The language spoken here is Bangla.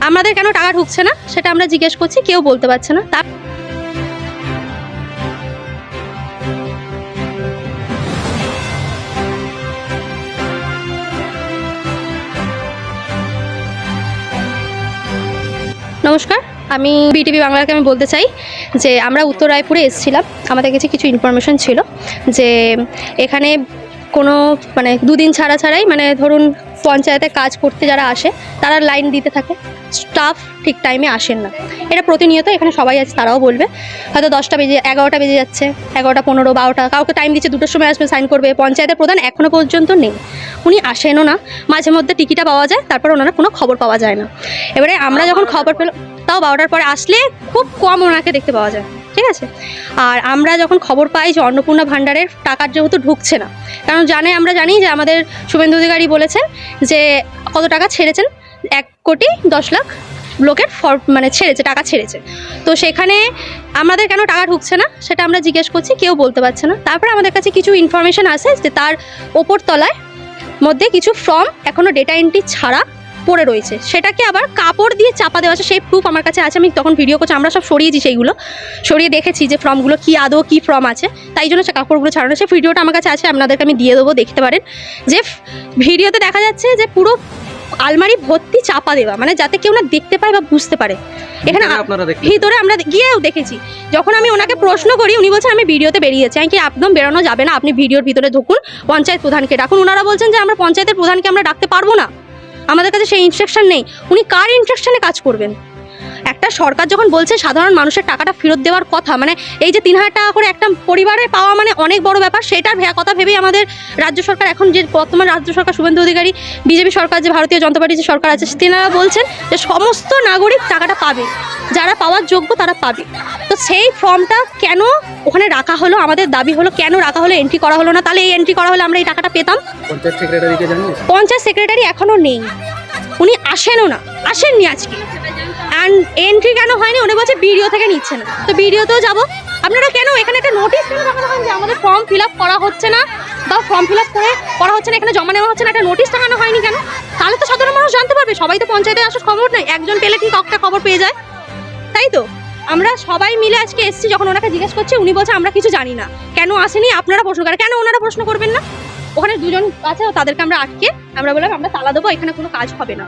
আমাদের কেন টাকা ঢুকছে না সেটা আমরা জিজ্ঞেস করছি, কেউ বলতে পারছে না। নমস্কার, আমি বিটিভি বাংলাকে আমি বলতে চাই যে আমরা উত্তর রায়পুরে এসেছিলাম। আমাদের কাছে কিছু ইনফরমেশন ছিল যে এখানে কোনো মানে দুদিন ছাড়াই মানে ধরুন পঞ্চায়েতে কাজ করতে যারা আসে তারা লাইন দিতে থাকে, স্টাফ ঠিক টাইমে আসেন না। এটা প্রতিনিয়ত এখানে সবাই আছে, তারাও বলবে। হয়তো 10টা বেজে 11টা বেজে যাচ্ছে, 11টা 15, 12টা, কাউকে টাইম দিচ্ছে 2টোর সময় আসবে সাইন করবে। পঞ্চায়েতের প্রধান এখনও পর্যন্ত নেই, উনি আসেনও না। মাঝে মধ্যে টিকিটা পাওয়া যায়, তারপর ওনারা কোনো খবর পাওয়া যায় না। এবারে আমরা যখন খবর পেলাম, তাও 12টার পরে আসলে খুব কম ওনাকে দেখতে পাওয়া যায়, ঠিক আছে। আর আমরা যখন খবর পাই যে অন্নপূর্ণা ভাণ্ডারের টাকার যেহেতু ঢুকছে না, কারণ আমরা জানি যে আমাদের শুভেন্দু অধিকারী বলেছেন যে কত টাকা ছেড়েছেন, 1,10,00,000 লোকের মানে টাকা ছেড়েছে। তো সেখানে আমাদের কেন টাকা ঢুকছে না সেটা আমরা জিজ্ঞেস করছি, কেউ বলতে পারছে না। তারপরে আমাদের কাছে কিছু ইনফরমেশন আসে যে তার ওপর তলায় মধ্যে কিছু ফর্ম এখনও ডেটা এন্ট্রি ছাড়া পড়ে রয়েছে, সেটাকে আবার কাপড় দিয়ে চাপা দেওয়া আছে। সেই প্রুফ আমার কাছে আছে, আমি তখন ভিডিও করছি, আমরা সব সরিয়েছি, সেইগুলো সরিয়ে দেখেছি যে ফর্মগুলো কি আদৌ কি ফর্ম আছে, তাই জন্য কাপড়গুলো ছাড়ানো। সেই ভিডিওটা আমার কাছে আছে, আপনাদেরকে আমি দিয়ে দেবো, দেখতে পারেন। যে ভিডিওতে দেখা যাচ্ছে যে পুরো আলমারি ভর্তি চাপা দেওয়া, মানে যাতে কেউ না দেখতে পায় বা বুঝতে পারে। এখানে ভিতরে আমরা গিয়েও দেখেছি। যখন আমি ওনাকে প্রশ্ন করি, উনি বলছেন আমি ভিডিওতে বেরিয়েছি। আমি কি একদম বেরোনো যাবে না, আপনি ভিডিওর ভিতরে ঢুকুন, পঞ্চায়েত প্রধানকে ডাকুন। ওনারা বলছেন যে আমরা পঞ্চায়েতের প্রধানকে আমরা ডাকতে পারবো না, আমাদের কাছে সেই ইনস্ট্রাকশন নেই। উনি কার ইনস্ট্রাকশনে কাজ করবেন? একটা সরকার যখন বলছে সাধারণ মানুষের টাকাটা ফেরত দেওয়ার কথা, মানে এই যে 3,000 টাকা করে একটা পরিবারে পাওয়া মানে অনেক বড় ব্যাপার, সেটার কথা ভেবেই আমাদের রাজ্য সরকার, এখন যে বর্তমান রাজ্য সরকার শুভেন্দু অধিকারী বিজেপি সরকার, যে ভারতীয় জনতা পার্টির যে সরকার আছে, তেনারা বলছেন যে সমস্ত নাগরিক টাকাটা পাবে, যারা পাওয়ার যোগ্য তারা পাবে। তো সেই ফর্মটা কেন ওখানে রাখা হলো? আমাদের দাবি হলো কেন রাখা হলো, এন্ট্রি করা হলো না? তাহলে এই এন্ট্রি করা হলে আমরা এই টাকাটা পেতাম। পঞ্চায়েত সেক্রেটারি এখনও নেই, উনি আসেনও না, আসেননি আজকে। অ্যান্ড এন্ট্রি কেন হয়নি? উনি বলছে বিডিও থেকে নিচ্ছে না। তো বিডিওতেও যাবো। আপনারা কেন এখানে একটা নোটিশ কেন টাঙানো হয় যে আমাদের ফর্ম ফিল আপ করা হচ্ছে না, বা ফর্ম ফিল আপ করা হচ্ছে না, এখানে জমা নেওয়া হচ্ছে না, একটা নোটিশ টাঙানো হয়নি কেন? তাহলে তো সাধারণ মানুষ জানতে পারবে। সবাই তো পঞ্চায়েতে আসার খবর নেই, একজন পেলে ঠিক একটা খবর পেয়ে যায়, তাই তো? আমরা সবাই মিলে আজকে এসেছি, যখন ওনাকে জিজ্ঞেস করছি উনি বলছে আমরা কিছু জানি না। কেন আসেনি আপনারা প্রশ্ন করেন, কেন ওনারা প্রশ্ন করবেন না? ওখানে দুজন আছে, তাদেরকে আমরা আটকে আমরা বললাম আমরা তালা দেবো, এখানে কোনো কাজ হবে না।